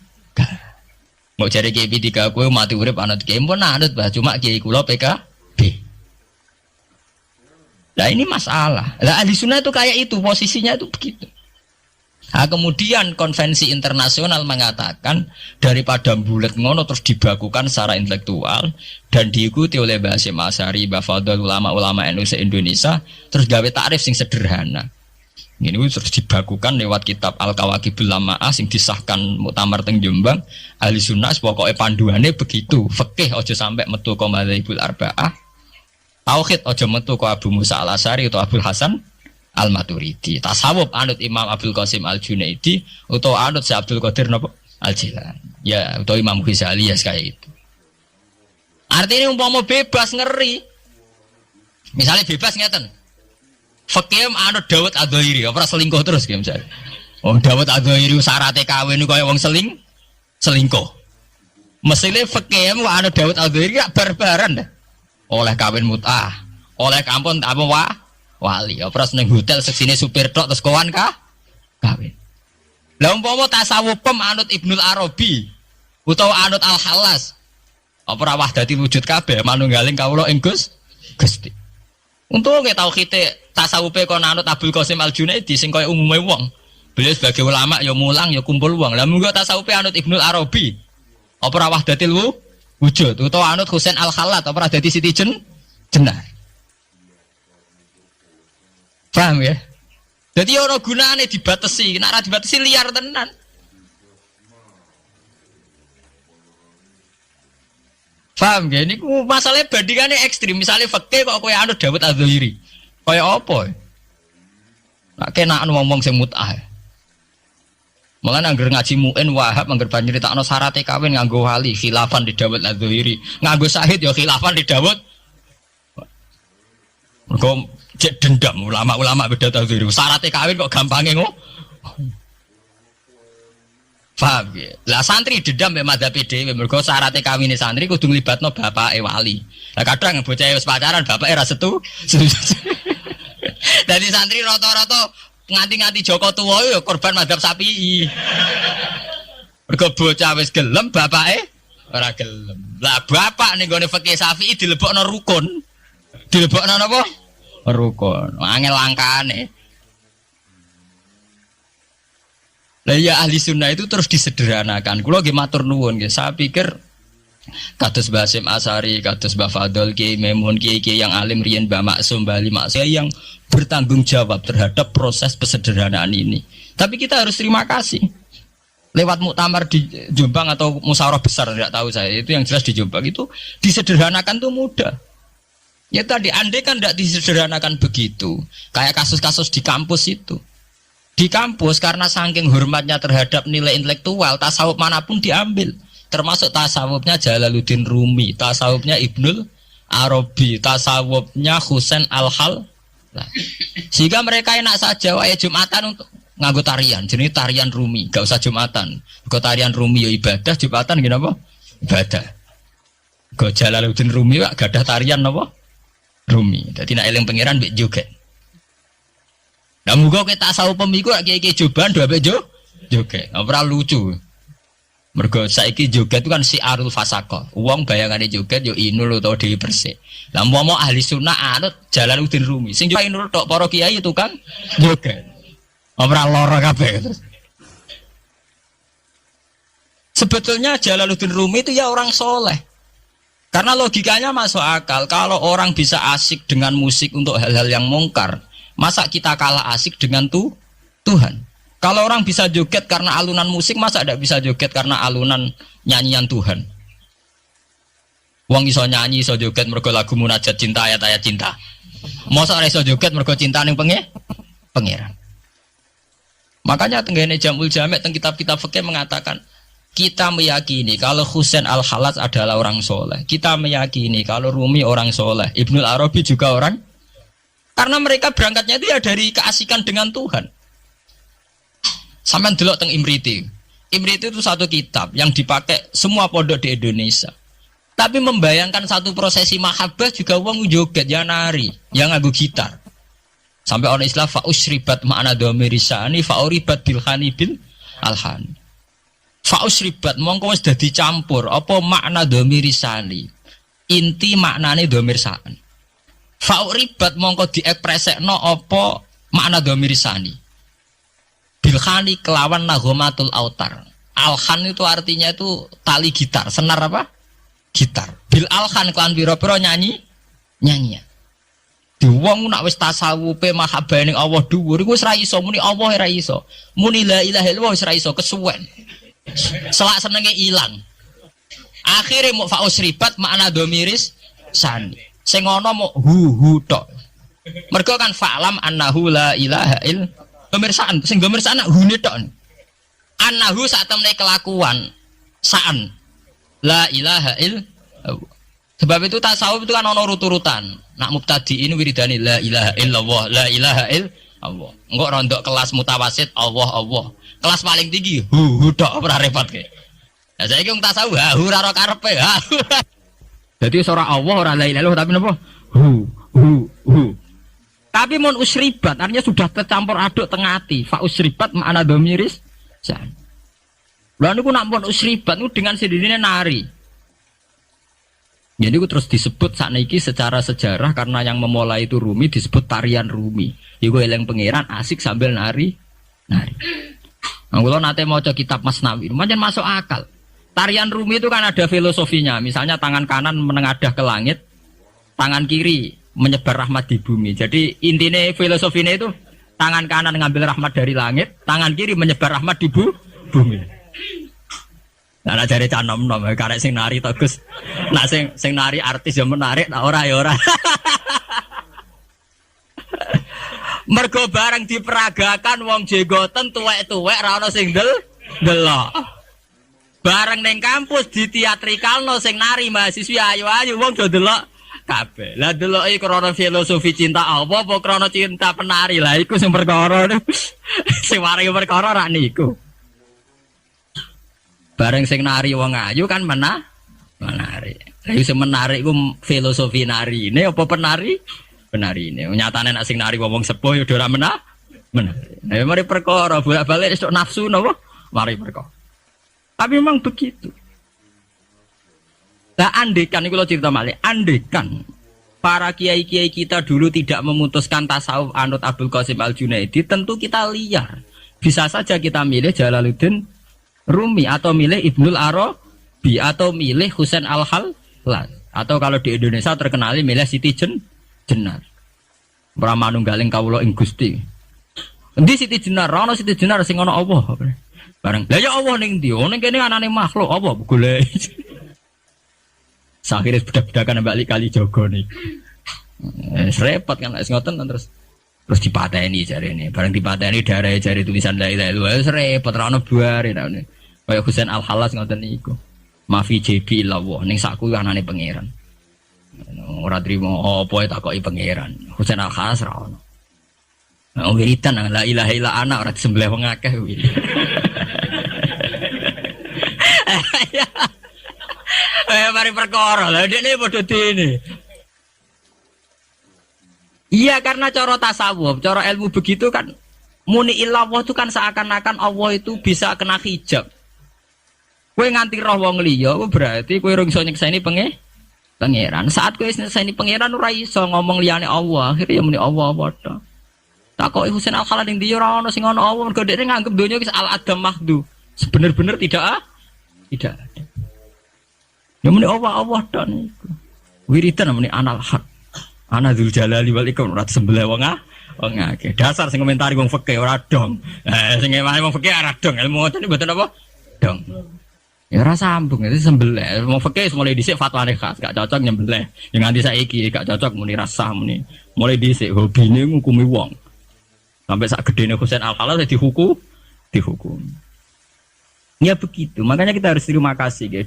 Mau cari Kiai P3 kowe mati urip anut Kiai pun anut Mbah, cuma Kiai kula PKB. Nah ini masalah. Lah ahli sunnah itu kayak itu, posisinya itu begitu. Nah, kemudian konvensi internasional mengatakan daripada bulet ngono terus dibakukan secara intelektual dan diikuti oleh Mbah Hasyim Asy'ari, Mbah Fadl, ulama-ulama NU se-Indonesia, terus gawe takrif sing sederhana. Ini terus dibakukan lewat kitab Al-Kawakibul Lama'ah sing disahkan Muktamar teng Jombang. Ahli sunnah pokoknya panduannya begitu. Fikih aja sampai metu ka madzhabul arba'ah. Tauhid aja metu ka Abu Musa Al-Asy'ari atau Abdul Hasan Al-Maturidi. Tasawuf anut Imam Abdul Qasim Al-Junaidi atau anut si Abdul Qadir napa Al-Jilani. Ya, atau Imam Ghazali ya kayak itu. Artinya umpama bebas ngeri. Misalnya bebas ngeten. Fakih anut Dawud Adzairi, ora selingkuh terus ki misalnya. Oh, Dawud Adzairi syaratnya kawin kaya wong selingkuh. Mesine fakih anut Dawud Adzairi gak barbaran dah. Oleh kawin mut'ah, oleh kampun apa wali, ora seneng hotel seksine supir tok terus kawan kawin. Lah umpama tasawuf anut Ibnul Arabi utawa anut Al-Khalas. Apa ora wahdati wujud kabeh manunggaling kawula ing Gusti. Untuk nggak tahu kita tasawufe kon anut Abdul Qasim Al-Junaidi sing kaya umume wong. Beliau sebagai ulama ya mulang ya kumpul wong. Lah munggo tasawufe anut Ibnul Arabi. Apa ora wahdatil wujud utawa anut Husain Al-Khalat apa ora dadi Siti Jenar. Paham ya? Jadi ono gunane dibatasi, nek ora dibatasi liar tenan. Paham ya? Ini masalahnya bandingannya ekstrim. Misalnya fakih kok kowe anut Dawud Adzairi. Kayak apa? Nak kena ngomong sing mut'ah. Mulane angger ngaji muin Wahab angger nyritakno syaraté kawin nganggo wali khilafan di Dawud Adzairi. Nganggo syahid ya khilafan di Dawud. Mergo cek dendam ulama-ulama beda Adzairi. Syaraté kawin kok gampange ngono. Paham ya? Lah santri dendam mek madzhab dhewe mergo syaraté kawine santri kudu nglibatno bapake wali. Lah kadang bocah wis pacaran bapake ra setu. Dadi santri rata-rata nganti-nganti Joko tuwa ya korban madzhab Syafi'i. Mergo bocah wis gelem bapake ora gelem. Lah bapak ning gone fikih Syafi'i dilebokno rukun. Dilebokno napa? Rukun. Angel langkane. Lah ya ahli sunnah itu terus disederhanakan. Kula nggih matur nuwun nggih. Saya pikir kados Mbah Hasyim Asy'ari, kados Mbah Fadl, Kiai Memun, kiai-kiai yang alim riyen Mbah Maksum, Mbah Ali Maksum yang bertanggung jawab terhadap proses pesederhanaan ini. Tapi kita harus terima kasih. Lewat muktamar di Jombang atau musyawarah besar tidak tahu saya, itu yang jelas di Jombang itu disederhanakan tuh mudah. Ya tadi andai kan tidak disederhanakan begitu, kayak kasus-kasus di kampus itu. Di kampus karena saking hormatnya terhadap nilai intelektual, tasawuf manapun diambil. Termasuk tasawufnya Jalaluddin Rumi, tasawufnya Ibnul Arabi, tasawufnya Husain Al-Hal. Sehingga mereka enak saja wae Jumatan untuk nganggo tarian, jenis tarian Rumi, gak usah Jumatan. Kok tarian Rumi ya ibadah, Jumatan gini apa? Ibadah. Kok Jalaluddin Rumi wak gadah tarian apa? Rumi. Dadi nek eling pangeran mbek joget. Nah muga kita tasawuf pemiku kiai-kiai Joban dua bejo joget. Ora lucu. Mergo saiki joget itu kan siarul fasaqah. Wong bayangane joget yo inul utawa Dewi Persik. Lah umpama ahli sunnah anut Jalaluddin Rumi. Sing joget inul tok para kiai itu kan joget. Ora lara kabeh. Sebetulnya Jalaluddin Rumi itu ya orang soleh. Karena logikanya masuk akal. Kalau orang bisa asik dengan musik untuk hal-hal yang mungkar, masa kita kalah asik dengan Tuhan? Kalau orang bisa joget karena alunan musik, masa tidak bisa joget karena alunan nyanyian Tuhan? Wong iso nyanyi, iso joget mergo lagu munajat cinta, ayat-ayat cinta. Masa ora iso joget mergo cinta ning pangeran. Makanya tenggene Jamul Jami' teng kitab-kitab fikih mengatakan, kita meyakini kalau Husain Al-Khalas adalah orang soleh. Kita meyakini kalau Rumi orang soleh. Ibnul Arabi juga orang. Karena mereka berangkatnya itu ya dari keasikan dengan Tuhan. Sampai delok teng Imriti. Imriti itu satu kitab yang dipakai semua pondok di Indonesia. Tapi membayangkan satu prosesi mahabbah juga wong joget ya nari, yang nganggo gitar. Sampai orang istilah fa usribat makna dhamirisani fa uribat bil khani bil alhan. Fa usribat mongko wis dadi campur apa makna dhamirisani. Inti maknane dhamir sa'an. Fa uribat mongko diekspresekno apa makna dhamirisani. Bil khani kelawan naghomatul autar. Alhan itu artinya itu tali gitar, senar apa? Gitar. Bil alhan kelawan pira-pira nyanyian. Di wong nak wis tasawufe mahabbah ning Allah dhuwur iku wis ra iso muni Allah ra iso. Muni la ilaha illallah wis ra iso kesuwen. Selak senenge ilang. Akhire mau fa usribat makna dhamiris sani. Sing ana mau hu tok. Mergo kan fa'lam annahu la ilaha illallah. Dhamir sa'an, sing dhamir sa'an hune tok. Annahu sak temne kelakuan sa'an. La ilaha illallah. Sebab itu tasawuf itu kan ono urut-urutan. Nak mubtadiin wiridane la ilaha illallah, la ilaha illallah. Engko rondok kelas mutawasit Allah. Kelas paling tinggi hu tok ora repot ke. Lah saiki wong tasawuf hu ora karepe. Dadi ora Allah ora la ilaha illallah tapi napa? Hu. Tapi mun usribat artinya sudah tercampur aduk tengah ati. Fa usribat makna dhamiris san. Lah niku nak mun usribat niku dengan sendirinya nari. Jadi itu terus disebut sakniki secara sejarah karena yang memulai itu Rumi disebut tarian Rumi. Iku eleng pangeran asik sambil nari. Nah, kalau nanti mau coba kitab Masnawi, macam masuk akal. Tarian Rumi itu kan ada filosofinya. Misalnya tangan kanan menengadah ke langit, tangan kiri menyebar rahmat di bumi. Jadi intinya filosofinya itu tangan kanan ngambil rahmat dari langit, tangan kiri menyebar rahmat di bumi. Nah, jare canom-nom karek sing nari to Gus. Nah sing nari artis ya menarik, nah ora ya ora. Mergo bareng diperagakan wong jenggoten tuwek-tuwek ra ono sing delok. Bareng ning kampus diteatrikalno sing nari mahasiswa ayu-ayu wong do delok kabeh. Lah deloke krana filosofi cinta apa krana cinta penari lah iku sing perkara. Sing waringi perkara ra niku. Bareng sing nari wong ayu kan menarik. Lah iso menarik ku filosofi nari. Ini apa penari? Penari ini. Nyatane nek sing nari wong sepuh ya ora menarik. Nah, mari perkara bolak-balik esuk nafsu napa? Mari perkara. Tapi memang begitu. Lah andekan iku lho cerita malih. Andekan para kiai-kiai kita dulu tidak memutuskan tasawuf anut Abdul Qasim Al-Junaidi, tentu kita liar. Bisa saja kita milih Jalaluddin Rumi atau milih Ibnul Arabi atau milih Husain Al-Hallaj atau kalau di Indonesia terkenal milih Siti Jenar. Pramanunggaling kawula ing Gusti. Endi Siti Jenar? Ana Siti Jenar sing ana Allah. Bareng. Lah ya Allah ning ndi? Ning kene anane makhluk apa golek. Sakhire bedak-bedakan Mbak Kali Jogo niku. Repot kan wis ngoten terus dipateni jarene. Bareng dipateni darah jari tulisan la ilaha illallah wis repot ra ono buare ra ono. Kaya Husain Al-Hallaj ngoten niku. Mafi jibi illallah ning sakku anane pangeran. Ora trimo apa takoki pangeran. Husain Al-Hallaj ra ono. Wiridan la ilaha illa ana ora disembelih wong akeh kuwi. Mari perkara lha dekne padha dene. Iya karena cara tasawuf, cara ilmu begitu kan muni illallah itu kan seakan-akan Allah itu bisa kena hijab. Kowe nganti roh wong liya berarti kowe ora iso nyekseni pangeran. Saat kowe nyekseni pangeran ora iso ngomong liyane Allah, akhire ya muni Allah padha. Takoki Husain Al-Hallaj ning ndi ora ono sing ono Allah, mergo dhekne nganggep donya wis al-adam mahdu. Sebener-bener tidak ada. Ya muni Allah tok niku. Wiridan muni anal haq. Ana dzul jalali wal ikram ora sembelih wong akeh. Dasar sing komentari wong fikih ora dong. Sing ngene wong fikih ora dong. Ilmu ngoten mboten apa? Dong. Ya ora sambung itu sembelih. Wong fikih mulai dhisik fatwane khas, gak cocok nyembelih. Ya nganti saiki gak cocok muni rasah muni. Mulai dhisik hobine ngukumi wong. Sampai sak gedene Husain Al-Hallaj dihukum. Ya begitu. Makanya kita harus terima kasih ya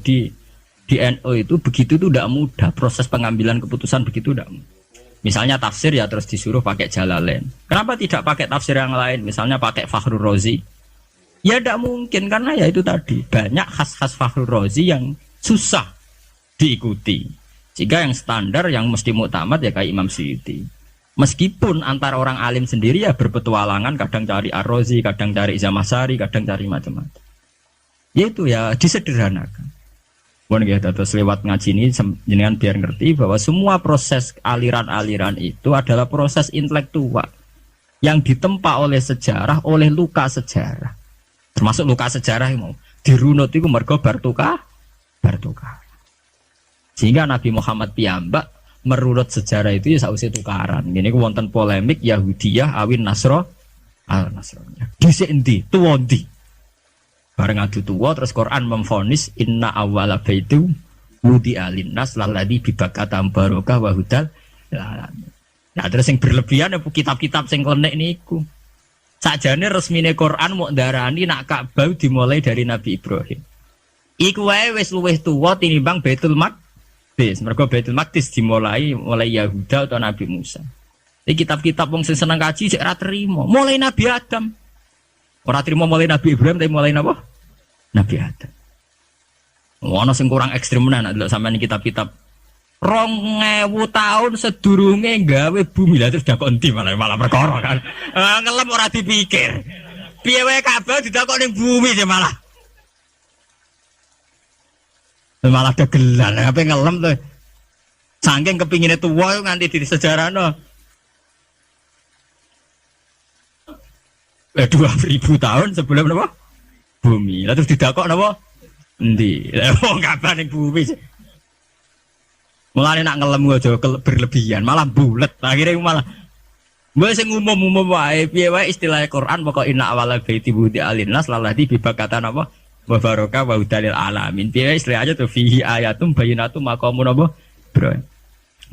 di NU itu begitu itu tidak mudah proses pengambilan keputusan begitu tidak mudah. Misalnya tafsir ya terus disuruh pakai Jalalain. Kenapa tidak pakai tafsir yang lain? Misalnya pakai Fakhrul Razi. Ya tidak mungkin karena ya itu tadi banyak khas-khas Fakhrul Razi yang susah diikuti. Jika yang standar yang mesti muktamad ya kayak Imam Suyuti. Meskipun antara orang alim sendiri ya berpetualangan, kadang cari Ar-Razi, kadang cari Zamasari, kadang cari macam-macam. Yaitu ya disederhanakan. Mohon ya, terus lewat ngaji ini jenengan biar ngerti bahwa semua proses aliran-aliran itu adalah proses intelektual yang ditempa oleh sejarah, oleh luka sejarah. Termasuk luka sejarah yang mau dirunut itu mergo bartukah. Sehingga Nabi Muhammad piyambak merurut sejarah itu ya sausé tukaran. Gini ku wonten polemik Yahudiyah awin Nasro al-Nasraniyah. Dhisik endi? Tuwa endi? Bareng adu tuwa terus Quran memvonis inna awwala baitu wudi'a linnas lalladzi bibakata barokah wa hudal. Nah terus yang berlebihan apa kitab-kitab sing klenek niku. Sakjane resmine Quran mau ndarani nak Ka'bah dimulai dari Nabi Ibrahim. Iku wae wis luwih tuwa tinimbang Baitul Maqdis. Mergo Baitul Maqdis dimulai oleh Yahuda atau Nabi Musa. Iki kitab-kitab wong sing seneng kaji sik ora trimo. Mulai Nabi Adam. Ora trimo mulai Nabi Ibrahim tapi mulai napa? Nabi Adam. Ono sing kurang ekstrem menan nek sampeyan kitab-kitab 2000 tahun sedurunge gawe bumi lah terus dakon ndi malah perkara kan. Ngelem ora dipikir. Piye wae Ka'bah didakon ning bumi sih malah. Malah kegelan, apa ngelem tuh. Saking kepinginnya tua nganti di sejarah no. 2000 tahun sebelum apa? Bumi. Lalu didakok apa? Endi? Wong kabar ning bumi. Mulane nak ngelem aja berlebihan, malah bulet. Akhirnya malah wis sing umum-umum wae, piye wae istilah Quran pokok inna awala baiti budi alinnas lalati bibakatan apa? Wa baraka wa hudalil alamin. Piye istilah aja tuh fihi ayatum bayyinatum maqamun apa? Bro.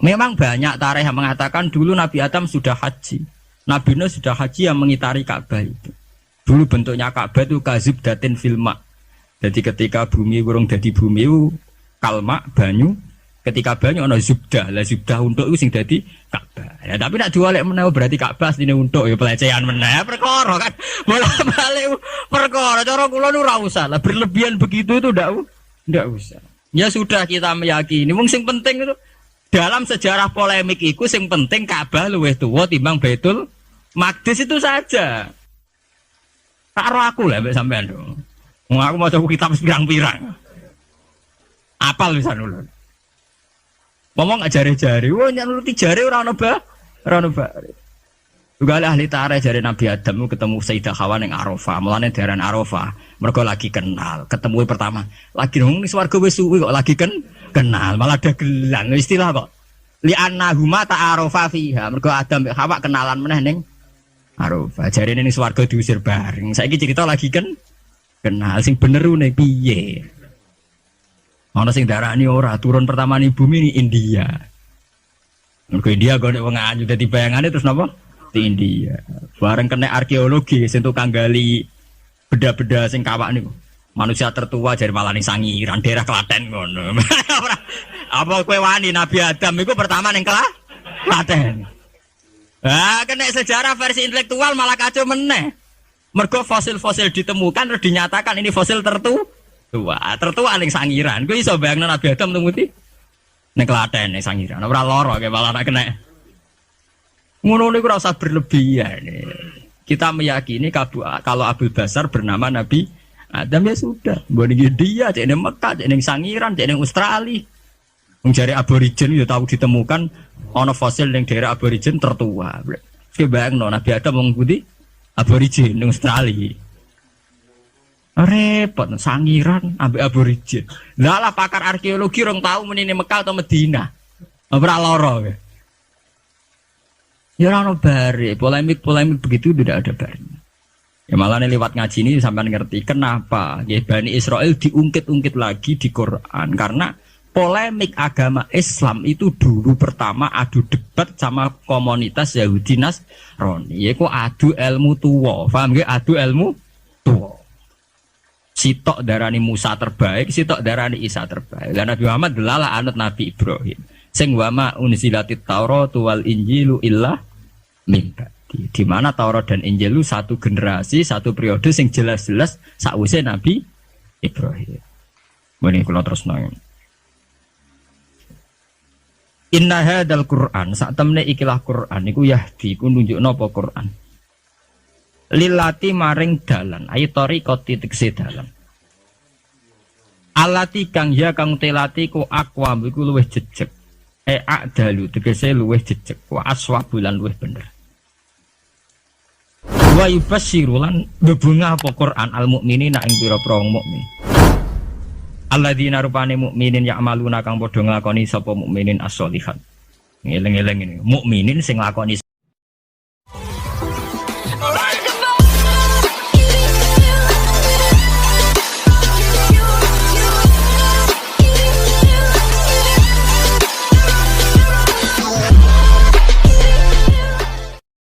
Memang banyak tarikh yang mengatakan dulu Nabi Adam sudah haji. Nabi Nuh sudah haji yang mengitari Ka'bah itu. Dulu bentuknya Ka'bah itu kazub datin filma. Jadi ketika bumi burung jadi bumi itu kalma banyu. Ketika banyu ana zubdah. Lah zubdah untuk itu sing dadi Ka'bah. Ya tapi nek diwalek menawa berarti Ka'bah asline untuk ya pelecehan meneh perkara kan. Bola-balik perkara cara kula nu ora usah lah berlebihan begitu itu ndak usah. Ya sudah kita meyakini wong sing penting itu dalam sejarah polemik itu sing penting Ka'bah luwih tuwa timbang Baitul Maqdis itu saja. Tak roh aku lah mbek sampean dong. Wong aku maca kitab pirang-pirang. Apal wisan ulun. Ngomong jare-jare, wah nyanuruti jare ora ono bare. Juga ahli tarikh jare Nabi Adam ketemu Sayyidah Hawa ning Arafah, mulane diaran Arafah. Mergo lagi kenal, ketemu pertama. Lagi nang swarga wis suwi kok lagi kenal, malah ada gelan istilah kok. Li annahuma ta'arafa fiha. Mergo Adam mek Hawa kenalan meneh ning Arafah. Jare ning swarga diusir bareng. Saiki cerita lagi kenal sing bener ne piye? Ana sing darani ora turun pertama ning bumi ni India. Mergo India kok nek wong anyu dadi bayangane terus napa? Di India. Bareng kena arkeologi sing tukang gali beda-beda sing kawak niku. Manusia tertua dari malah ning Sangiran, daerah Klaten ngono. Apa kowe wani Nabi Adam iku pertama ning Klaten. Ah, kena sejarah versi intelektual malah kacau meneh. Mergo fosil-fosil ditemukan terus dinyatakan ini fosil tertua ning Sangiran. Kowe iso bayangno Nabi Adam tumuti ning Klaten ning Sangiran. Ora lara kae malah nak kena. Ngono niku ora usah berlebihan. Kita meyakini kalau Abul Basar bernama Nabi Adam ya sudah. Mbok niki dia cek ning Mekah, cek ning Sangiran, cek ning Australia. Wong jare aborigin ya tahu ditemukan ana fosil ning daerah aborigin tertua. Kowe bayangno Nabi Adam wong pundi? Aborigin ning Australia. Repot Sangiran ambek aborigin. Lah pakar arkeologi orang tahu menine Mekah atau Madinah. Ora lara kowe. Ya ora ono bare, polemik begitu tidak ada barenya. Ya malah lewat ngaji ini sampai ngerti kenapa ya Bani Israel diungkit-ungkit lagi di Quran karena polemik agama Islam itu dulu pertama adu debat sama komunitas Yahudi Nasrani. Yaiku adu ilmu tuwa, paham nggih? Adu ilmu tuwa. Sitok darani Musa terbaik, sitok darani Isa terbaik. Lah Nabi Muhammad delalah anut Nabi Ibrahim. Sing wa ma unzilatit Taurat wal Injilu illa mimba. Di mana Taurat dan Injil itu satu generasi, satu periode sing jelas-jelas sakwise Nabi Ibrahim. Mene kula terus nang. Inna hadzal Qur'an sak temne ikilah Qur'an iku yahdi ku nunjukno apa Qur'an. Lilati maring dalan ayo tariqati tegese dalan. Alati kang ya kang telati ku aqwa iku luwih jejeg. A'dalu tegese luwih jejeg wa aswabulan luwih bener. Wa yubasyirulan bebunga apa Quran al mukminina ing pira-pira wong mukmin. Alladzina rupane mukminin ya'maluna kang padha nglakoni sapa mukminin as-sholihat. Ngeleng-eleng ini mukminin sing nglakoni